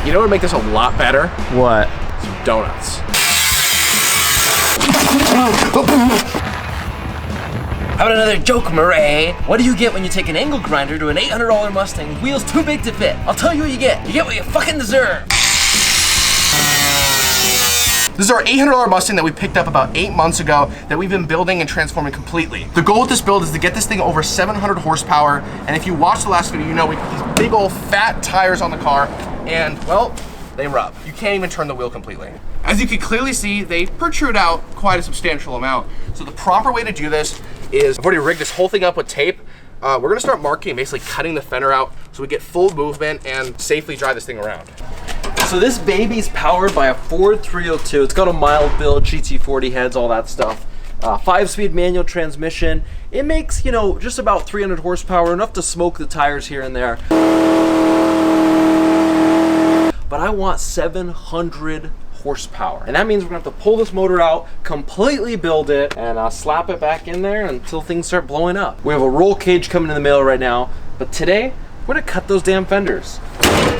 You know what would make this a lot better? What? Some donuts. How about another joke, Murray? What do you get when you take an angle grinder to an $800 Mustang with wheels too big to fit? I'll tell you what you get. You get what you fucking deserve. This is our $800 Mustang that we picked up about 8 months ago that we've been building and transforming completely. The goal with this build is to get this thing over 700 horsepower. And if you watched the last video, you know we put these big old fat tires on the car and, well, they rub. You can't even turn the wheel completely. As you can clearly see, they protrude out quite a substantial amount. So the proper way to do this is, I've already rigged this whole thing up with tape. We're gonna start marking, basically cutting the fender out so we get full movement and safely drive this thing around. So this baby's powered by a Ford 302. It's got a mild build, GT40 heads, all that stuff. 5-speed manual transmission. It makes, you know, just about 300 horsepower, enough to smoke the tires here and there. But I want 700 horsepower. And that means we're gonna have to pull this motor out, completely build it, and slap it back in there until things start blowing up. We have a roll cage coming in the mail right now, but today, we're gonna cut those damn fenders.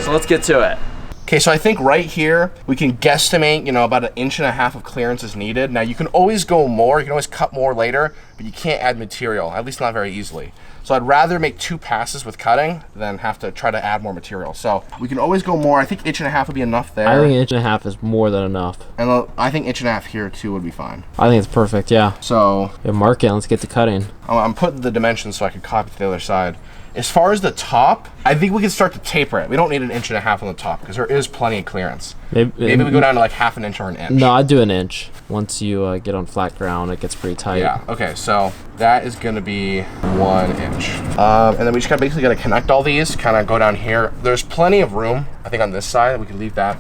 So let's get to it. Okay, so I think right here, we can guesstimate, you know, about 1.5 inches of clearance is needed. Now you can always go more, you can always cut more later, but you can't add material, at least not very easily. So I'd rather make 2 passes with cutting than have to try to add more material. So we can always go more. I think 1.5 inches would be enough there. I think 1.5 inches is more than enough. And I think 1.5 inches here too would be fine. I think it's perfect, yeah. So yeah, mark it, let's get to cutting. I'm putting the dimensions so I can copy to the other side. As far as the top, I think we can start to taper it. We don't need 1.5 inches on the top because there is plenty of clearance. Maybe we go down to like 1/2 inch or 1 inch. No, I'd do 1 inch. Once you get on flat ground, it gets pretty tight. Yeah, okay, so that is gonna be 1 inch. And then we just basically gotta connect all these, kind of go down here. There's plenty of room, I think on this side, we can leave that.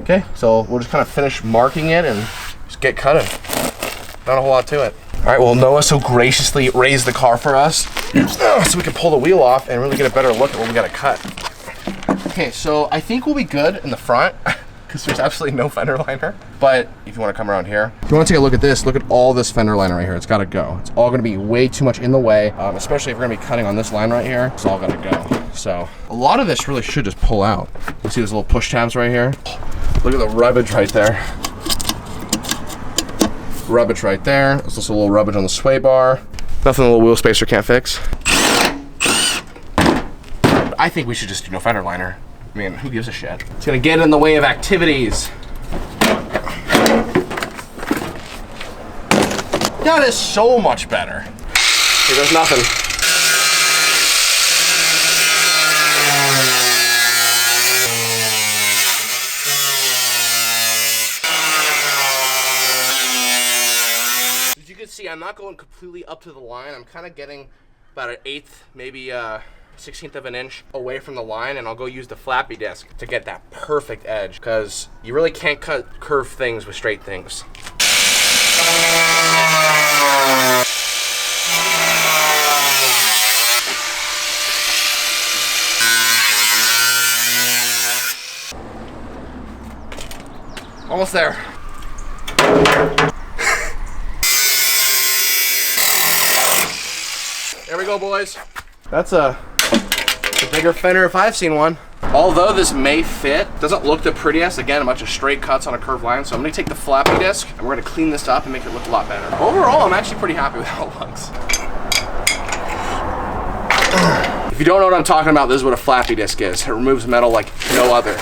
Okay, so we'll just kind of finish marking it and just get cutting. Not a whole lot to it. All right, well, Noah so graciously raised the car for us so we can pull the wheel off and really get a better look at what we gotta cut. Okay, so I think we'll be good in the front because there's absolutely no fender liner. But if you wanna come around here, if you wanna take a look at this, look at all this fender liner right here. It's gotta go. It's all gonna be way too much in the way, especially if we're gonna be cutting on this line right here. It's all gotta go. So a lot of this really should just pull out. You see those little push tabs right here? Look at the rubbage right there. Rubbage right there. There's also a little rubbage on the sway bar. Nothing a little wheel spacer can't fix. I think we should just do no fender liner. I mean, who gives a shit? It's gonna get in the way of activities. That is so much better. Here goes nothing. See, I'm not going completely up to the line. I'm kind of getting about 1/8, maybe 1/16 of an inch away from the line, and I'll go use the flappy disc to get that perfect edge, because you really can't cut curved things with straight things. Almost there. There we go, boys. That's a bigger fender if I've seen one. Although this may fit, doesn't look the prettiest. Again, a bunch of straight cuts on a curved line. So I'm gonna take the flappy disc and we're gonna clean this up and make it look a lot better. Overall, I'm actually pretty happy with how it looks. If you don't know what I'm talking about, this is what a flappy disc is. It removes metal like no other.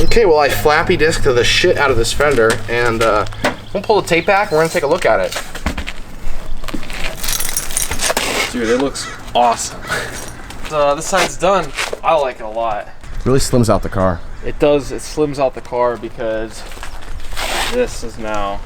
Okay, well I flappy disked the shit out of this fender and we'll pull the tape back and we're gonna take a look at it. Dude, it looks awesome. This side's done. I like it a lot. Really slims out the car. It does, it slims out the car because this is now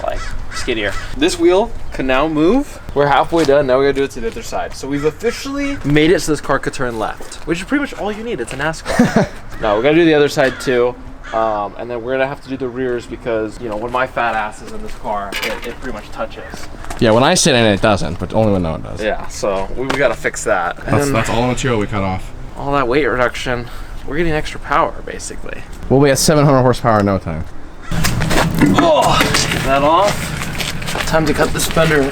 like skiddier. This wheel can now move. We're halfway done, now we gotta do it to the other side. So we've officially made it so this car could turn left, which is pretty much all you need. It's a NASCAR. No, we gotta do the other side too. And then we're gonna have to do the rears because, you know, when my fat ass is in this car, it pretty much touches. Yeah, when I sit in it doesn't, but only when no one does. Yeah, so we gotta fix that. That's all the material we cut off. All that weight reduction, we're getting extra power basically. We'll be at 700 horsepower in no time. Oh, get that off. Time to cut this fender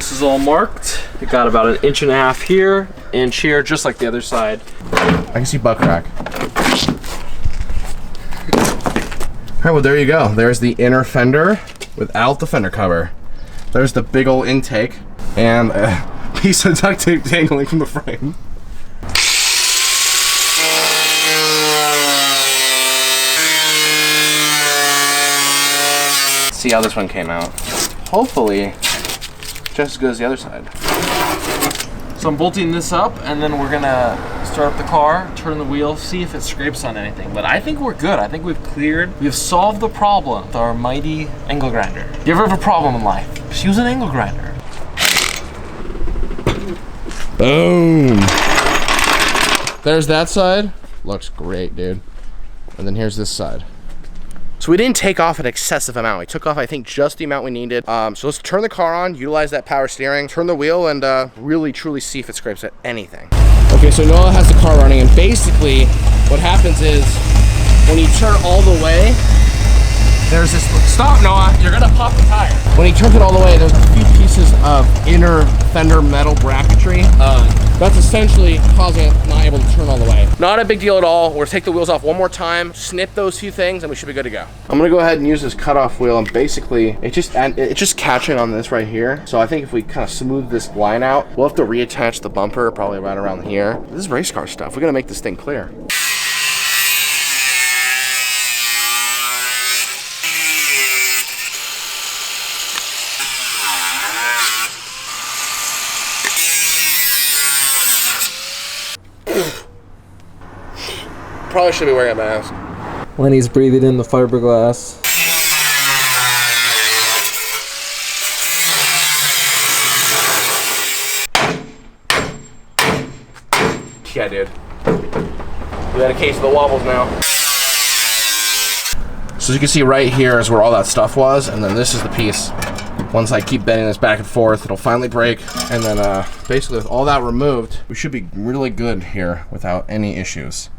This is all marked. It got about 1.5 inches here, inch here, just like the other side. I can see butt crack. All right, well, there you go. There's the inner fender without the fender cover. There's the big old intake and a piece of duct tape dangling from the frame. See how this one came out. Hopefully, just as good as the other side. So I'm bolting this up, and then we're gonna start up the car, turn the wheel, see if it scrapes on anything. But I think we're good. I think we've solved the problem with our mighty angle grinder. If you ever have a problem in life, just use an angle grinder. Boom. There's that side. Looks great, dude. And then here's this side. So we didn't take off an excessive amount. We took off, I think, just the amount we needed. So let's turn the car on, utilize that power steering, turn the wheel, and really, truly see if it scrapes at anything. Okay, so Noah has the car running, and basically what happens is when you turn all the way, there's this, stop Noah, you're gonna pop the tire. When he turns it all the way, there's a few pieces of inner fender metal bracketry. That's essentially causing it not able to turn all the way. Not a big deal at all. We'll take the wheels off one more time, snip those few things, and we should be good to go. I'm gonna go ahead and use this cutoff wheel, and basically it's just catching on this right here. So I think if we kind of smooth this line out, we'll have to reattach the bumper probably right around here. This is race car stuff. We're gonna make this thing clear. Probably should be wearing a mask. Lenny's breathing in the fiberglass. Yeah, dude. We got a case of the wobbles now. So as you can see right here is where all that stuff was, and then this is the piece. Once I keep bending this back and forth, it'll finally break. And then basically with all that removed, we should be really good here without any issues.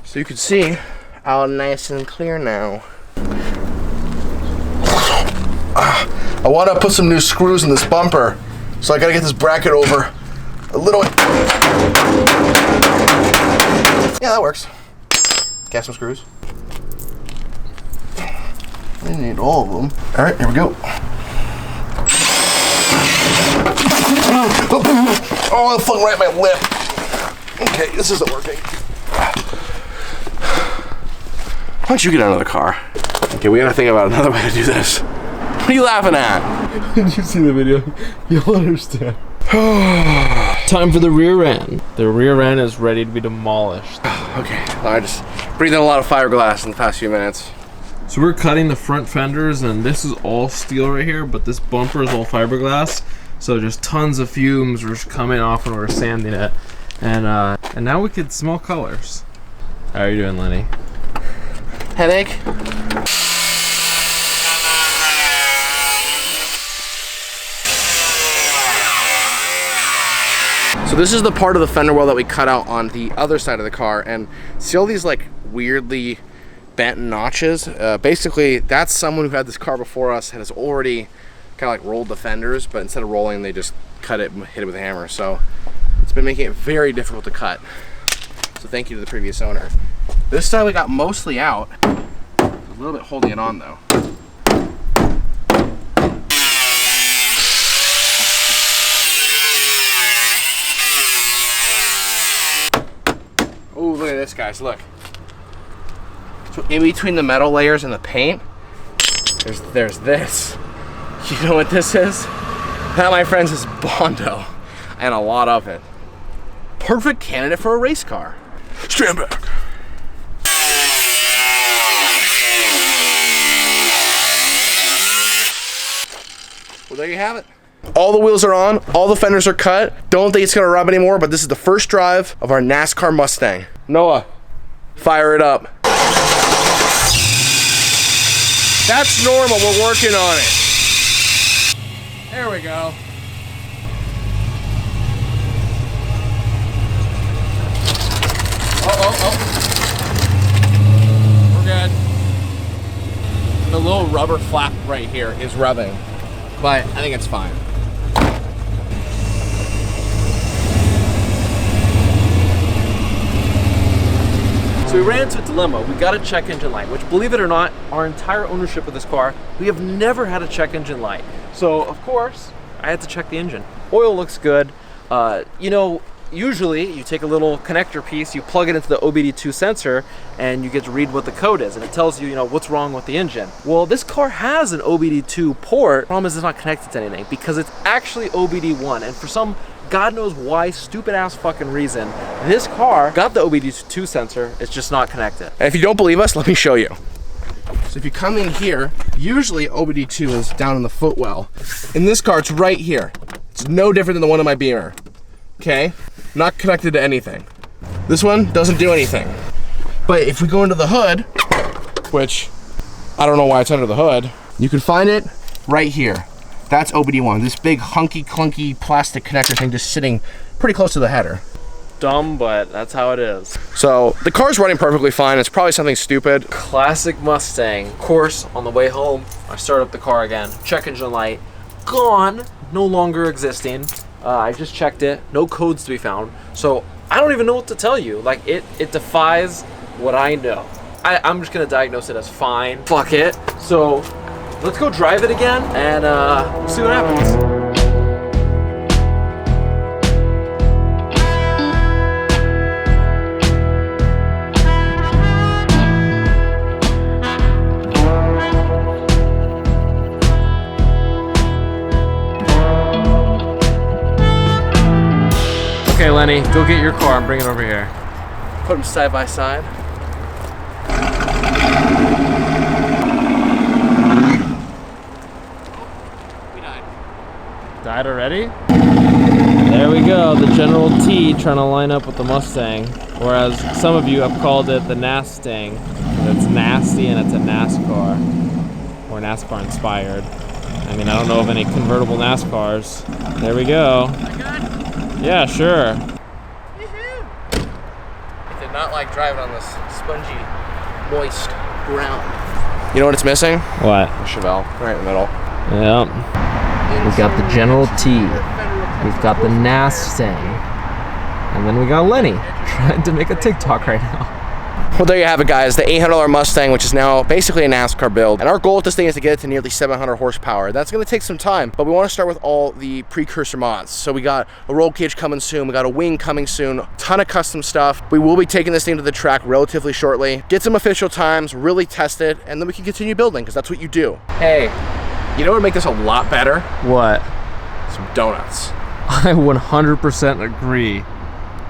So you can see how nice and clear now. I want to put some new screws in this bumper, so I gotta get this bracket over a little. Yeah, that works. Got some screws. I need all of them. All right, here we go. Oh, it flung right at my lip. Okay, this isn't working. Why don't you get out of the car? Okay, we gotta think about another way to do this. What are you laughing at? Did you see the video? You'll understand. Time for the rear end. The rear end is ready to be demolished. Okay, I just breathed in a lot of fiberglass in the past few minutes. So we're cutting the front fenders, and this is all steel right here, but this bumper is all fiberglass. So just tons of fumes were coming off when we were sanding it. And now we could smell colors. How are you doing, Lenny? Headache? So this is the part of the fender well that we cut out on the other side of the car, and see all these like weirdly bent notches? Basically, that's someone who had this car before us and has already kind of like rolled the fenders, but instead of rolling, they just cut it and hit it with a hammer. So it's been making it very difficult to cut. So thank you to the previous owner. This side we got mostly out. A little bit holding it on though. Oh, look at this, guys, look. So in between the metal layers and the paint, there's this. You know what this is? That, my friends, is Bondo, and a lot of it. Perfect candidate for a race car. Stand back. Well, there you have it. All the wheels are on, all the fenders are cut. Don't think it's gonna rub anymore, but this is the first drive of our NASCAR Mustang. Noah, fire it up. That's normal, we're working on it. There we go. Oh. We're good. The little rubber flap right here is rubbing. but I think it's fine. So we ran into a dilemma. We got a check engine light, which, believe it or not, our entire ownership of this car, we have never had a check engine light. So of course, I had to check the engine. Oil looks good. You know, usually you take a little connector piece, you plug it into the OBD2 sensor, and you get to read what the code is, and it tells you, you know, what's wrong with the engine. Well, this car has an OBD2 port. Problem is it's not connected to anything because it's actually OBD1, and for some God knows why, stupid ass fucking reason, this car got the OBD2 sensor, it's just not connected. And if you don't believe us, let me show you. So if you come in here, usually OBD2 is down in the footwell. In this car, it's right here. It's no different than the one in my Beamer. Okay? Not connected to anything. This one doesn't do anything. But if we go into the hood, which I don't know why it's under the hood, you can find it right here. That's OBD1, this big hunky clunky plastic connector thing just sitting pretty close to the header. Dumb, but that's how it is. So the car's running perfectly fine. It's probably something stupid. Classic Mustang. Of course, on the way home, I start up the car again. Check engine light, gone, no longer existing. I just checked it, no codes to be found. So I don't even know what to tell you. Like it defies what I know. I'm just gonna diagnose it as fine. Fuck it. So let's go drive it again and we'll see what happens. Okay, Lenny, go get your car and bring it over here. Put them side by side. Died already? There we go, the General T trying to line up with the Mustang. Whereas some of you have called it the Nastang. It's nasty and it's a NASCAR. Or NASCAR inspired. I mean, I don't know of any convertible NASCARs. There we go. Yeah, sure. I did not like driving on this spongy, moist ground. You know what it's missing? What? A Chevelle, right in the middle. Yep. We've got the General T. We've got the Mustang. And then we got Lenny trying to make a TikTok right now. Well, there you have it, guys. The $800 Mustang, which is now basically a NASCAR build. And our goal with this thing is to get it to nearly 700 horsepower. That's going to take some time, but we want to start with all the precursor mods. So we got a roll cage coming soon. We got a wing coming soon. Ton of custom stuff. We will be taking this thing to the track relatively shortly. Get some official times, really test it, and then we can continue building, because that's what you do. Hey, you know what would make this a lot better? What? Some donuts. I 100% agree.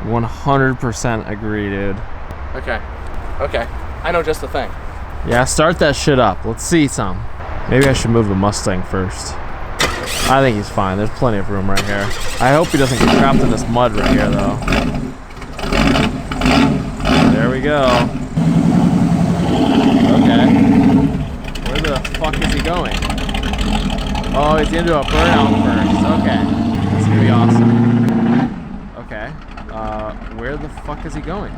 100% agree, dude. Okay. Okay, I know just the thing. Yeah, start that shit up. Let's see some. Maybe I should move the Mustang first. I think he's fine. There's plenty of room right here. I hope he doesn't get trapped in this mud right here, though. There we go. Okay. Where the fuck is he going? Oh, he's gonna do a burnout first. Okay. This is gonna be awesome. Okay. Where the fuck is he going?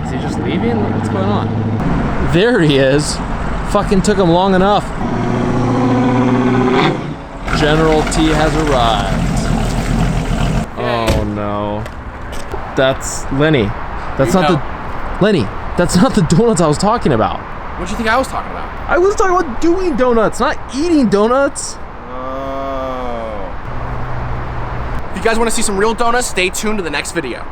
Is he just leaving? What's going on? There he is. Fucking took him long enough. General T has arrived. Oh no. That's Lenny. That's not the Lenny. That's not the donuts I was talking about. What do you think I was talking about? I was talking about doing donuts, not eating donuts. Oh. If you guys want to see some real donuts, stay tuned to the next video.